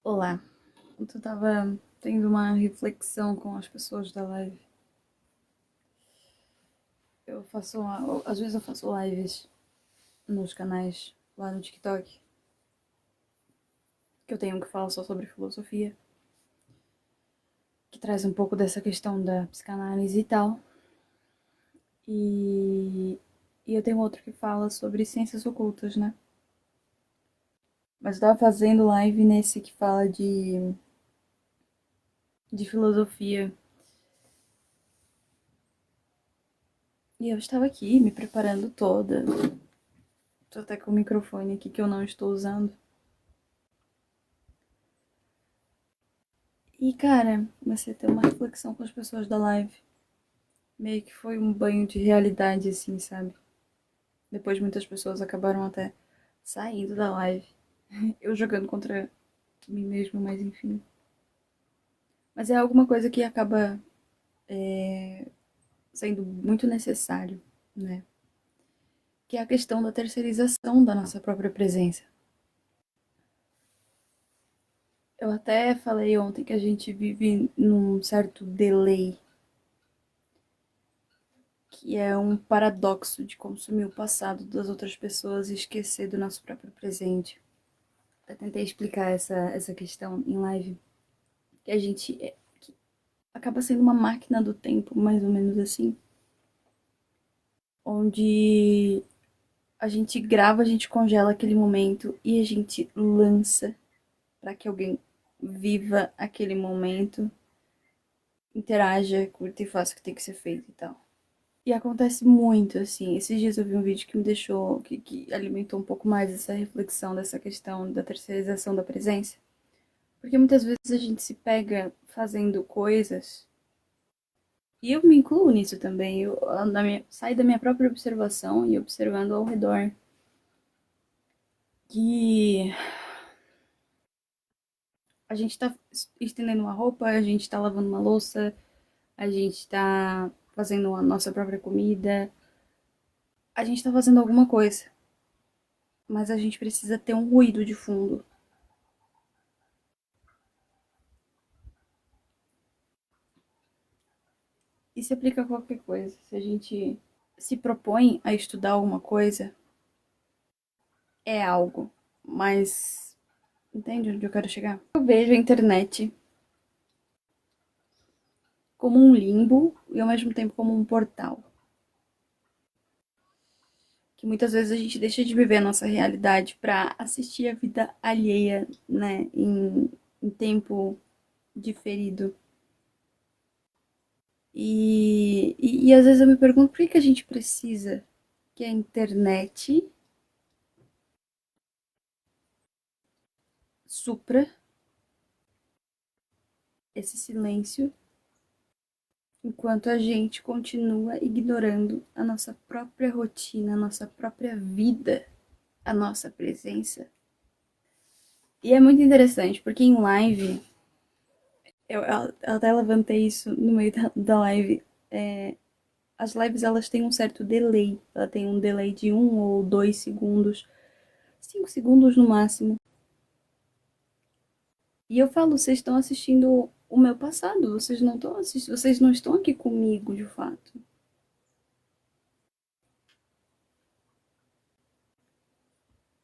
Olá, eu tava tendo uma reflexão com as pessoas da live. Às vezes eu faço lives nos canais lá no TikTok, que eu tenho que falar só sobre filosofia, que traz um pouco dessa questão da psicanálise e tal. E, e eu tenho outro que fala sobre ciências ocultas, né? Mas eu tava fazendo live nesse que fala de filosofia. E eu estava aqui me preparando toda. Tô até com o microfone aqui que eu não estou usando. E, cara, comecei a ter uma reflexão com as pessoas da live. Meio que foi um banho de realidade, assim, sabe? Depois muitas pessoas acabaram até saindo da live. Eu jogando contra mim mesmo, mas enfim. Mas é alguma coisa que acaba sendo muito necessário, né? Que é a questão da terceirização da nossa própria presença. Eu até falei ontem que a gente vive num certo delay, que é um paradoxo de consumir o passado das outras pessoas e esquecer do nosso próprio presente. Eu tentei explicar essa questão em live, que a gente que acaba sendo uma máquina do tempo, mais ou menos assim, onde a gente grava, a gente congela aquele momento e a gente lança para que alguém viva aquele momento, interaja, curta e faça o que tem que ser feito e tal. E acontece muito, assim. Esses dias eu vi um vídeo que me deixou, que alimentou um pouco mais essa reflexão dessa questão da terceirização da presença. Porque muitas vezes a gente se pega fazendo coisas, e eu me incluo nisso também. Saio da minha própria observação e observando ao redor. Que a gente tá estendendo uma roupa, a gente tá lavando uma louça, a gente tá fazendo a nossa própria comida, a gente tá fazendo alguma coisa. Mas a gente precisa ter um ruído de fundo. E se aplica a qualquer coisa. Se a gente se propõe a estudar alguma coisa, é algo. Mas entende onde eu quero chegar? Eu vejo a internet como um limbo e ao mesmo tempo como um portal. Que muitas vezes a gente deixa de viver a nossa realidade para assistir a vida alheia, né, em tempo diferido. E às vezes eu me pergunto por que a gente precisa que a internet supra esse silêncio enquanto a gente continua ignorando a nossa própria rotina, a nossa própria vida, a nossa presença. E é muito interessante, porque em live, eu até levantei isso no meio da live, as lives elas têm um certo delay, ela tem um delay de 1 ou 2 segundos, 5 segundos no máximo. E eu falo, vocês estão assistindo o meu passado, vocês não estão assistindo, vocês não estão aqui comigo de fato.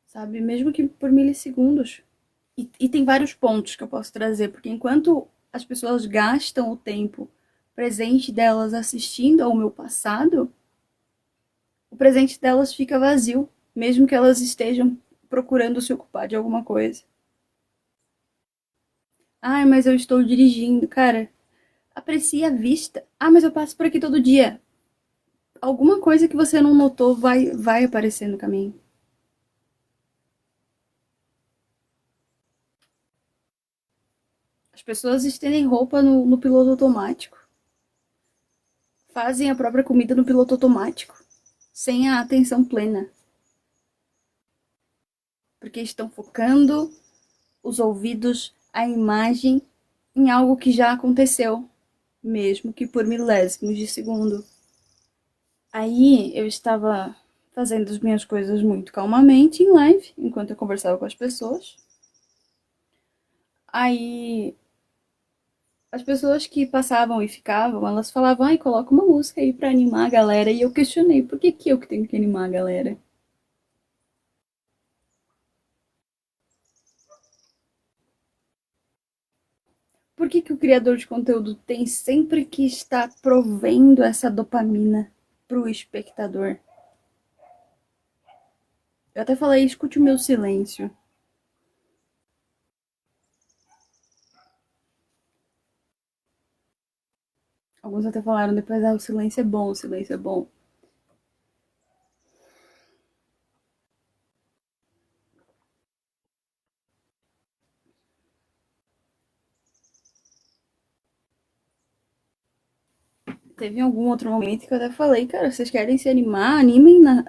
Sabe? Mesmo que por milissegundos. E tem vários pontos que eu posso trazer, porque enquanto as pessoas gastam o tempo presente delas assistindo ao meu passado, o presente delas fica vazio, mesmo que elas estejam procurando se ocupar de alguma coisa. Ai, mas eu estou dirigindo, cara. Aprecie a vista. Ah, mas eu passo por aqui todo dia. Alguma coisa que você não notou vai aparecer no caminho. As pessoas estendem roupa no piloto automático. Fazem a própria comida no piloto automático, sem a atenção plena. Porque estão focando os ouvidos, a imagem, em algo que já aconteceu, mesmo que por milésimos de segundo. Aí eu estava fazendo as minhas coisas muito calmamente em live, enquanto eu conversava com as pessoas. Aí as pessoas que passavam e ficavam, elas falavam, ai, coloca uma música aí pra animar a galera. E eu questionei, por que que eu que tenho que animar a galera? Por que que o criador de conteúdo tem sempre que estar provendo essa dopamina pro espectador? Eu até falei, escute o meu silêncio. Alguns até falaram depois, ah, o silêncio é bom, o silêncio é bom. Teve algum outro momento que eu até falei, cara, vocês querem se animar?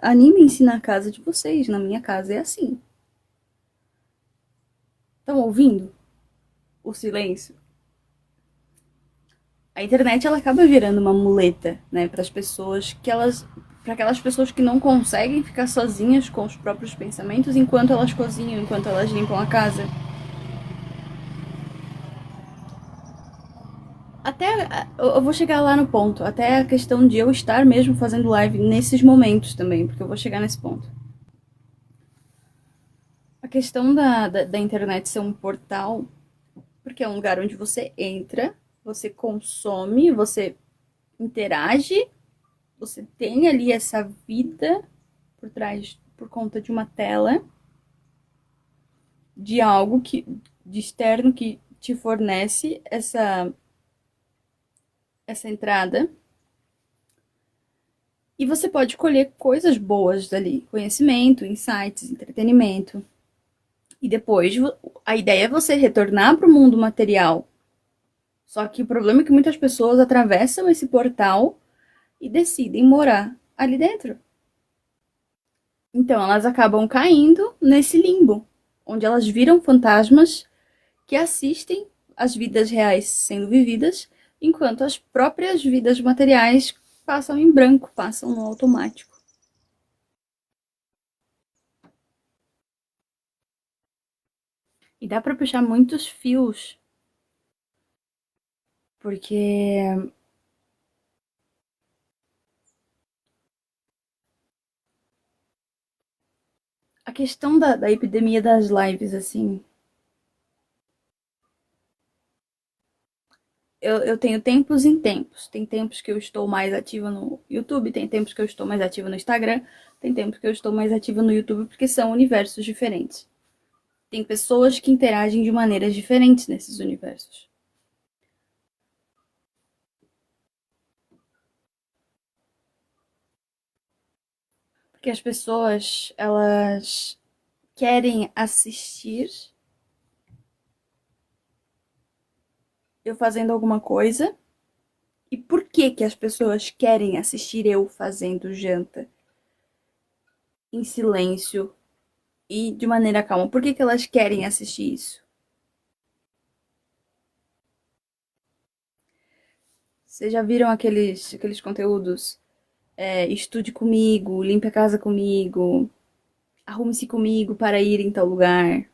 Animem-se na casa de vocês. Na minha casa é assim. Estão ouvindo o silêncio? A internet ela acaba virando uma muleta, né, para as pessoas que elas para aquelas pessoas que não conseguem ficar sozinhas com os próprios pensamentos enquanto elas cozinham, enquanto elas limpam a casa. Até eu vou chegar lá no ponto, até a questão de eu estar mesmo fazendo live nesses momentos também, porque eu vou chegar nesse ponto. A questão da internet ser um portal, porque é um lugar onde você entra, você consome, você interage, você tem ali essa vida por trás, por conta de uma tela, de algo que de externo que te fornece essa entrada. E você pode colher coisas boas dali, conhecimento, insights, entretenimento. E depois a ideia é você retornar para o mundo material. Só que o problema é que muitas pessoas atravessam esse portal e decidem morar ali dentro. Então elas acabam caindo nesse limbo, onde elas viram fantasmas que assistem as vidas reais sendo vividas, enquanto as próprias vidas materiais passam em branco, passam no automático. E dá para puxar muitos fios, porque a questão da epidemia das lives, assim, eu tenho tempos em tempos. Tem tempos que eu estou mais ativa no YouTube, tem tempos que eu estou mais ativa no Instagram, tem tempos que eu estou mais ativa no YouTube, porque são universos diferentes. Tem pessoas que interagem de maneiras diferentes nesses universos. Porque as pessoas, elas querem assistir eu fazendo alguma coisa. E por que que as pessoas querem assistir eu fazendo janta em silêncio e de maneira calma? Por que que elas querem assistir isso? Vocês já viram aqueles conteúdos? Estude comigo, limpe a casa comigo, arrume-se comigo para ir em tal lugar.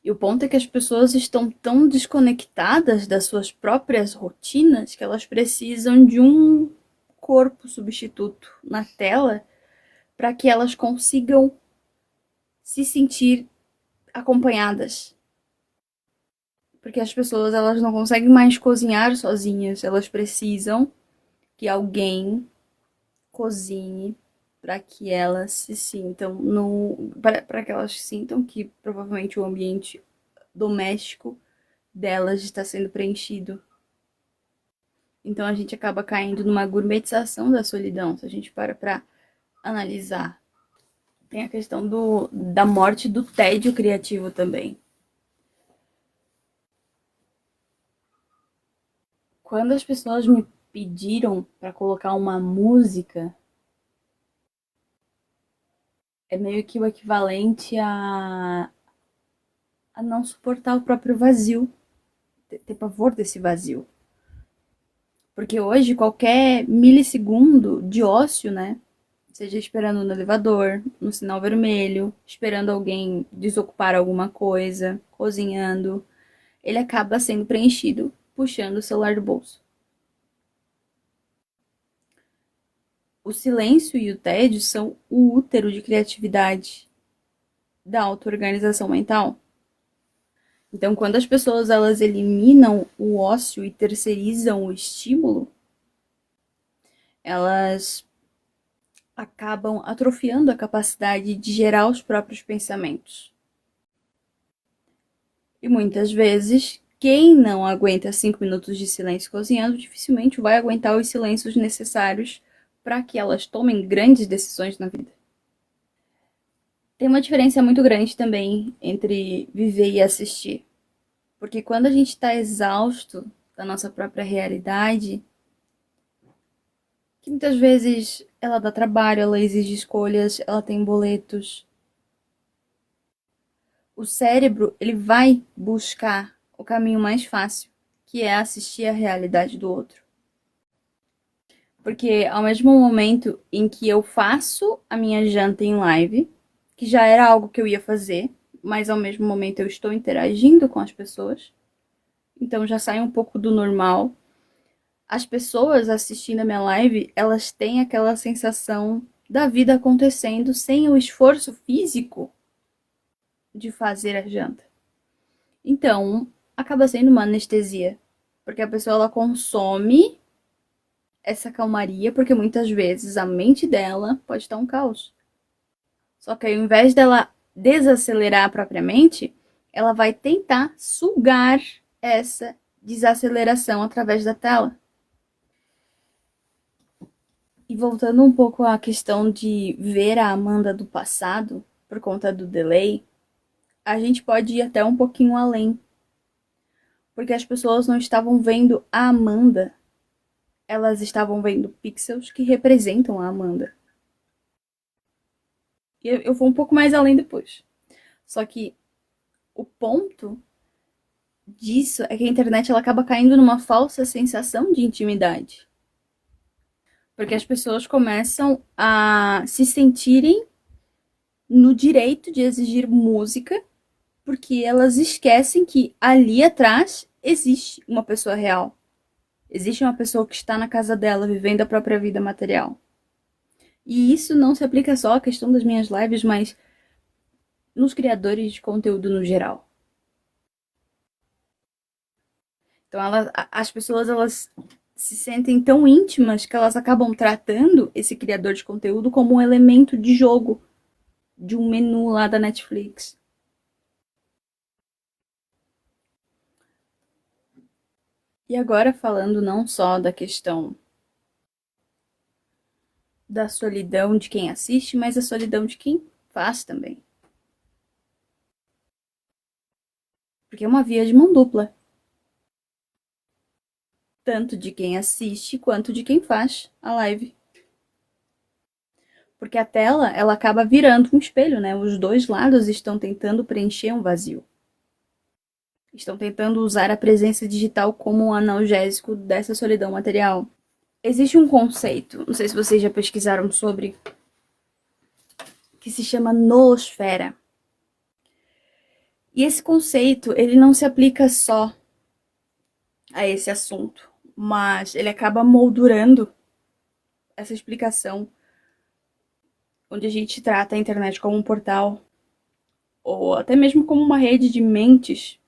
E o ponto é que as pessoas estão tão desconectadas das suas próprias rotinas que elas precisam de um corpo substituto na tela para que elas consigam se sentir acompanhadas. Porque as pessoas elas não conseguem mais cozinhar sozinhas, elas precisam que alguém cozinhe para que elas se sintam no para que elas sintam que provavelmente o ambiente doméstico delas está sendo preenchido. Então a gente acaba caindo numa gourmetização da solidão, se a gente para analisar. Tem a questão da morte do tédio criativo também. Quando as pessoas me pediram para colocar uma música, é meio que o equivalente a não suportar o próprio vazio, ter pavor desse vazio. Porque hoje qualquer milissegundo de ócio, né, seja esperando no elevador, no sinal vermelho, esperando alguém desocupar alguma coisa, cozinhando, ele acaba sendo preenchido puxando o celular do bolso. O silêncio e o tédio são o útero de criatividade da auto-organização mental. Então, quando as pessoas elas eliminam o ócio e terceirizam o estímulo, elas acabam atrofiando a capacidade de gerar os próprios pensamentos. E muitas vezes, quem não aguenta 5 minutos de silêncio cozinhando, dificilmente vai aguentar os silêncios necessários para que elas tomem grandes decisões na vida. Tem uma diferença muito grande também entre viver e assistir. Porque quando a gente está exausto da nossa própria realidade, que muitas vezes ela dá trabalho, ela exige escolhas, ela tem boletos, o cérebro ele vai buscar o caminho mais fácil, que é assistir a realidade do outro. Porque ao mesmo momento em que eu faço a minha janta em live, que já era algo que eu ia fazer, mas ao mesmo momento eu estou interagindo com as pessoas, então já sai um pouco do normal. As pessoas assistindo a minha live, elas têm aquela sensação da vida acontecendo sem o esforço físico de fazer a janta. Então, acaba sendo uma anestesia, porque a pessoa ela consome essa calmaria, porque muitas vezes a mente dela pode estar um caos. Só que ao invés dela desacelerar propriamente, ela vai tentar sugar essa desaceleração através da tela. E voltando um pouco à questão de ver a Amanda do passado, por conta do delay, a gente pode ir até um pouquinho além. Porque as pessoas não estavam vendo a Amanda, elas estavam vendo pixels que representam a Amanda. E eu vou um pouco mais além depois. Só que o ponto disso é que a internet ela acaba caindo numa falsa sensação de intimidade. Porque as pessoas começam a se sentirem no direito de exigir música, porque elas esquecem que ali atrás existe uma pessoa real. Existe uma pessoa que está na casa dela, vivendo a própria vida material. E isso não se aplica só à questão das minhas lives, mas nos criadores de conteúdo no geral. Então, as pessoas elas se sentem tão íntimas que elas acabam tratando esse criador de conteúdo como um elemento de jogo de um menu lá da Netflix. E agora falando não só da questão da solidão de quem assiste, mas a solidão de quem faz também. Porque é uma via de mão dupla. Tanto de quem assiste quanto de quem faz a live. Porque a tela, ela acaba virando um espelho, né? Os dois lados estão tentando preencher um vazio. Estão tentando usar a presença digital como um analgésico dessa solidão material. Existe um conceito, não sei se vocês já pesquisaram sobre, que se chama noosfera. E esse conceito, ele não se aplica só a esse assunto, mas ele acaba moldurando essa explicação, onde a gente trata a internet como um portal, ou até mesmo como uma rede de mentes.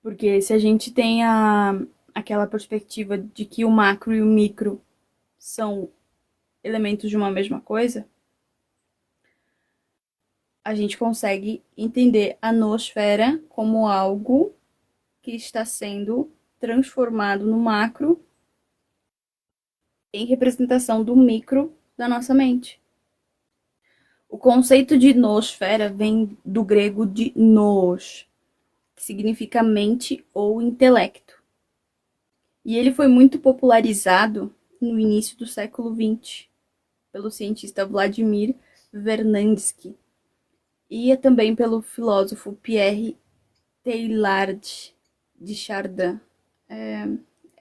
Porque se a gente tem aquela perspectiva de que o macro e o micro são elementos de uma mesma coisa, a gente consegue entender a noosfera como algo que está sendo transformado no macro em representação do micro da nossa mente. O conceito de noosfera vem do grego de nous, que significa mente ou intelecto. E ele foi muito popularizado no início do século XX pelo cientista Vladimir Vernadsky e também pelo filósofo Pierre Teilhard de Chardin. É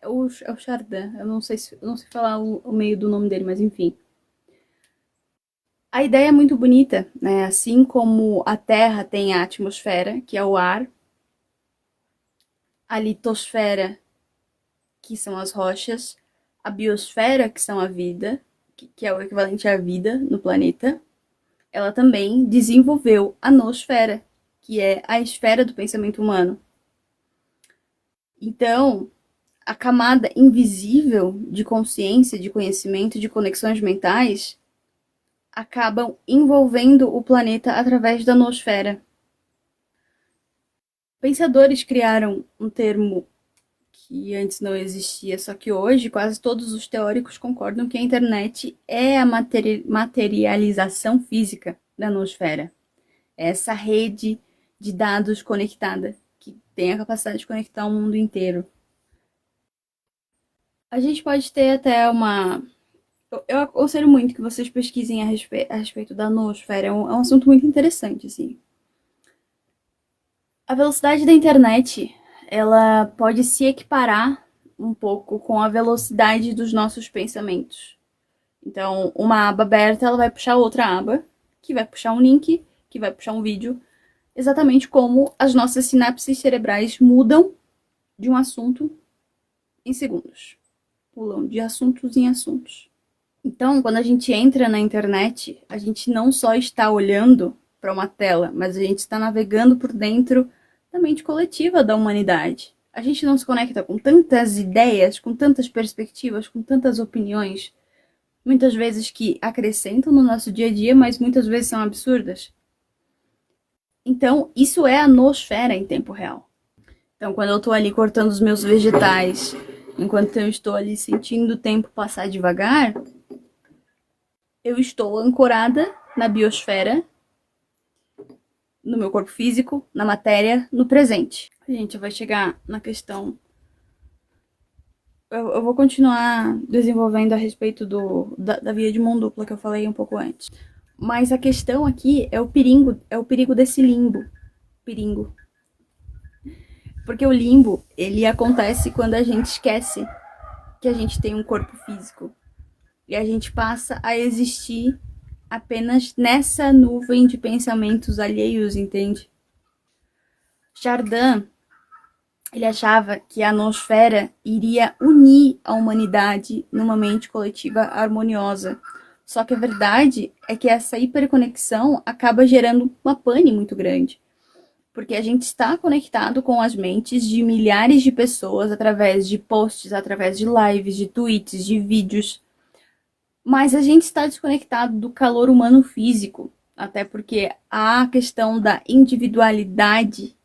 o Chardin, eu não sei falar o meio do nome dele, mas enfim. A ideia é muito bonita, né? Assim como a Terra tem a atmosfera, que é o ar, a litosfera, que são as rochas, a biosfera, que são a vida, que é o equivalente à vida no planeta, ela também desenvolveu a nosfera, que é a esfera do pensamento humano. Então, a camada invisível de consciência, de conhecimento, de conexões mentais acabam envolvendo o planeta através da nosfera. Pensadores criaram um termo que antes não existia, só que hoje quase todos os teóricos concordam que a internet é a materialização física da nosfera. É essa rede de dados conectada que tem a capacidade de conectar o mundo inteiro. A gente pode ter até uma. Eu aconselho muito que vocês pesquisem a respeito da nosfera. É um assunto muito interessante, assim. A velocidade da internet, ela pode se equiparar um pouco com a velocidade dos nossos pensamentos. Então, uma aba aberta, ela vai puxar outra aba, que vai puxar um link, que vai puxar um vídeo, exatamente como as nossas sinapses cerebrais mudam de um assunto em segundos. Pulam de assuntos em assuntos. Então, quando a gente entra na internet, a gente não só está olhando para uma tela, mas a gente está navegando por dentro da mente coletiva da humanidade. A gente não se conecta com tantas ideias, com tantas perspectivas, com tantas opiniões, muitas vezes que acrescentam no nosso dia a dia, mas muitas vezes são absurdas. Então, isso é a nosfera em tempo real. Então, quando eu estou ali cortando os meus vegetais, enquanto eu estou ali sentindo o tempo passar devagar, eu estou ancorada na biosfera, no meu corpo físico, na matéria, no presente. A gente vai chegar na questão. Eu vou continuar desenvolvendo a respeito da via de mão dupla que eu falei um pouco antes. Mas a questão aqui é o perigo desse limbo. Perigo. Porque o limbo, ele acontece quando a gente esquece que a gente tem um corpo físico. E a gente passa a existir apenas nessa nuvem de pensamentos alheios, entende? Chardin, ele achava que a nosfera iria unir a humanidade numa mente coletiva harmoniosa. Só que a verdade é que essa hiperconexão acaba gerando uma pane muito grande. Porque a gente está conectado com as mentes de milhares de pessoas através de posts, através de lives, de tweets, de vídeos. Mas a gente está desconectado do calor humano físico. Até porque a questão da individualidade,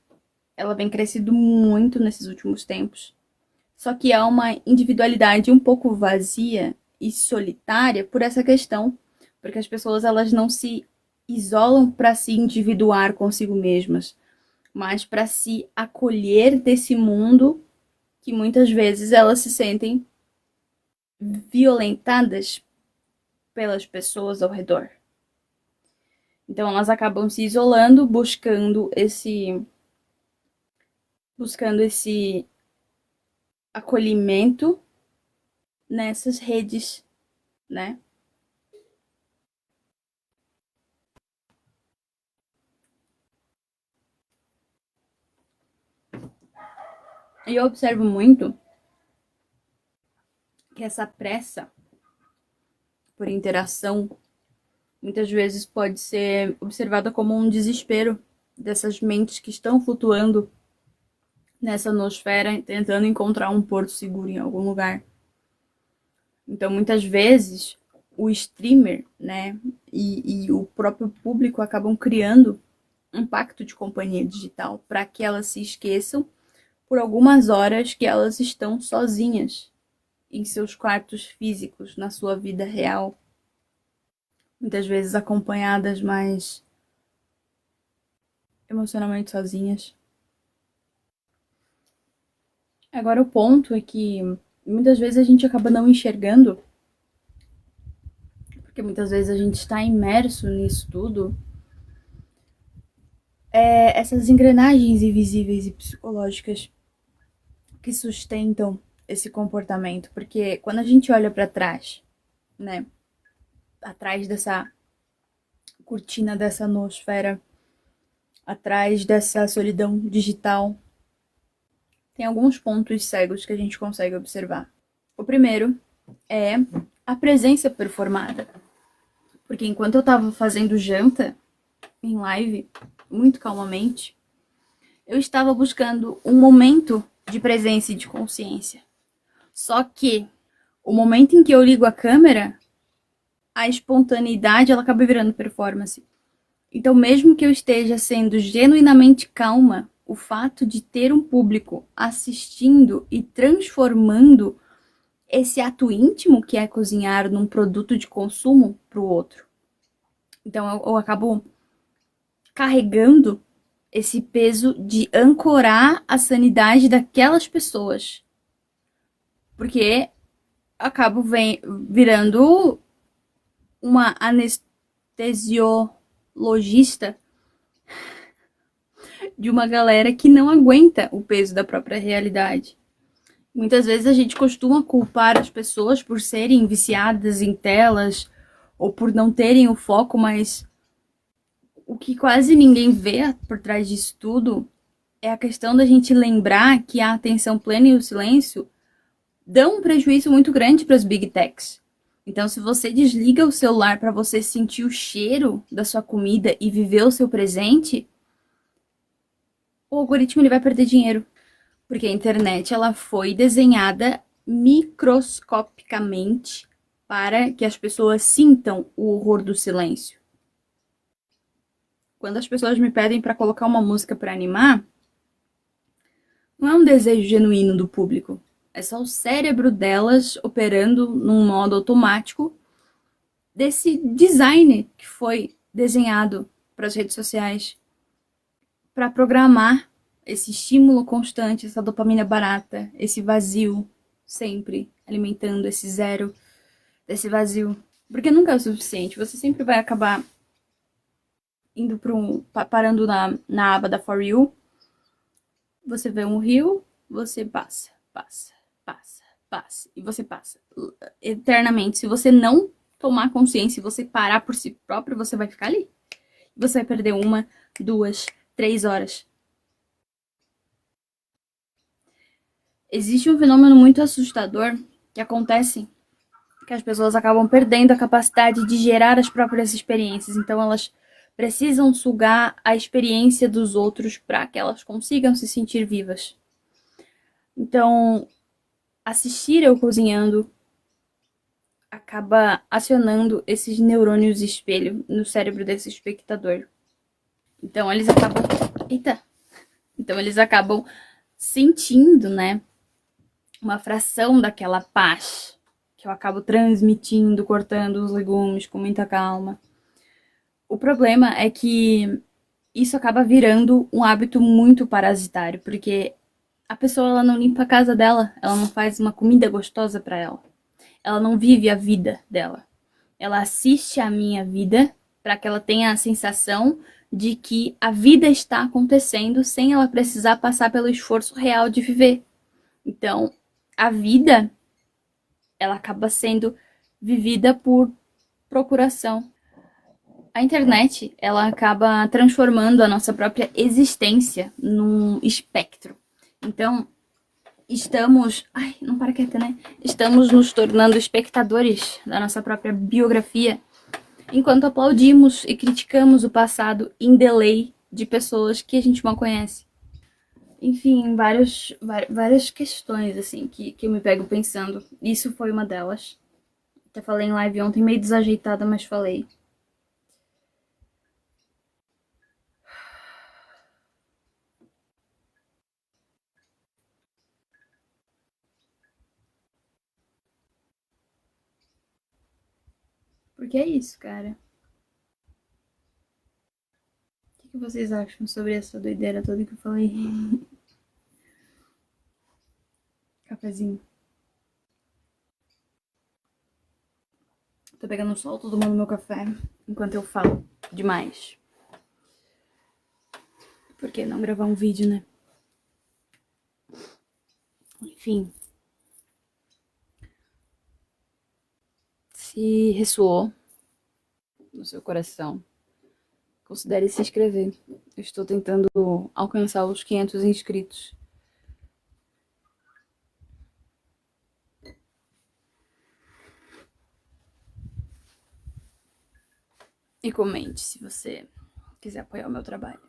ela vem crescendo muito nesses últimos tempos. Só que há uma individualidade um pouco vazia e solitária por essa questão. Porque as pessoas elas não se isolam para se individuar consigo mesmas, mas para se acolher desse mundo que muitas vezes elas se sentem violentadas pelas pessoas ao redor. Então elas acabam se isolando, buscando esse acolhimento nessas redes, né? E eu observo muito que essa pressa por interação muitas vezes pode ser observada como um desespero dessas mentes que estão flutuando nessa nosfera, tentando encontrar um porto seguro em algum lugar. Então, muitas vezes, o streamer, né, e o próprio público acabam criando um pacto de companhia digital para que elas se esqueçam por algumas horas que elas estão sozinhas em seus quartos físicos, na sua vida real, muitas vezes acompanhadas, mas emocionalmente sozinhas. Agora, o ponto é que muitas vezes a gente acaba não enxergando, porque muitas vezes a gente está imerso nisso tudo, essas engrenagens invisíveis e psicológicas que sustentam esse comportamento. Porque quando a gente olha para trás, né, atrás cortina dessa nosfera, atrás dessa solidão digital, tem alguns pontos cegos que a gente consegue observar. O primeiro é a presença performada. Porque enquanto eu tava fazendo janta em live, muito calmamente, eu estava buscando um momento de presença e de consciência. Só que o momento em que eu ligo a câmera, a espontaneidade ela acaba virando performance. Então, mesmo que eu esteja sendo genuinamente calma, o fato de ter um público assistindo e transformando esse ato íntimo que é cozinhar num produto de consumo para o outro. Então, eu acabo carregando esse peso de ancorar a sanidade daquelas pessoas. Porque acabo virando uma anestesiologista de uma galera que não aguenta o peso da própria realidade. Muitas vezes a gente costuma culpar as pessoas por serem viciadas em telas ou por não terem o foco, mas o que quase ninguém vê por trás disso tudo é a questão da gente lembrar que a atenção plena e o silêncio dão um prejuízo muito grande para as big techs. Então, se você desliga o celular para você sentir o cheiro da sua comida e viver o seu presente, o algoritmo ele vai perder dinheiro. Porque a internet ela foi desenhada microscopicamente para que as pessoas sintam o horror do silêncio. Quando as pessoas me pedem para colocar uma música para animar, não é um desejo genuíno do público. É só o cérebro delas operando num modo automático desse design que foi desenhado para as redes sociais para programar esse estímulo constante, essa dopamina barata, esse vazio sempre alimentando esse zero desse vazio. Porque nunca é o suficiente. Você sempre vai acabar indo parando na aba da For You. Você vê um rio, você passa, passa, passa, passa. E você passa eternamente. Se você não tomar consciência e você parar por si próprio, você vai ficar ali. Você vai perder 1, 2, 3 horas. Existe um fenômeno muito assustador que acontece que as pessoas acabam perdendo a capacidade de gerar as próprias experiências. Então elas precisam sugar a experiência dos outros para que elas consigam se sentir vivas. Então, assistir eu cozinhando acaba acionando esses neurônios espelho no cérebro desse espectador. Então eles acabam. Eita! Então eles acabam sentindo, né? Uma fração daquela paz que eu acabo transmitindo, cortando os legumes com muita calma. O problema é que isso acaba virando um hábito muito parasitário, porque a pessoa ela não limpa a casa dela, ela não faz uma comida gostosa para ela. Ela não vive a vida dela. Ela assiste a minha vida para que ela tenha a sensação de que a vida está acontecendo sem ela precisar passar pelo esforço real de viver. Então, a vida ela acaba sendo vivida por procuração. A internet, ela acaba transformando a nossa própria existência num espectro. Então, estamos... Ai, não para quieta, né? Estamos nos tornando espectadores da nossa própria biografia, enquanto aplaudimos e criticamos o passado em delay de pessoas que a gente mal conhece. Enfim, várias questões, assim, que eu me pego pensando. Isso foi uma delas. Até falei em live ontem, meio desajeitada, mas falei. Porque é isso, cara. O que vocês acham sobre essa doideira toda que eu falei? Cafezinho. Tô pegando sol, tô tomando meu café enquanto eu falo demais. Por que não gravar um vídeo, né? Enfim. Se ressoou no seu coração, considere se inscrever. Eu estou tentando alcançar os 500 inscritos. E comente se você quiser apoiar o meu trabalho.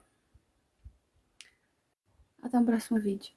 Até o próximo vídeo.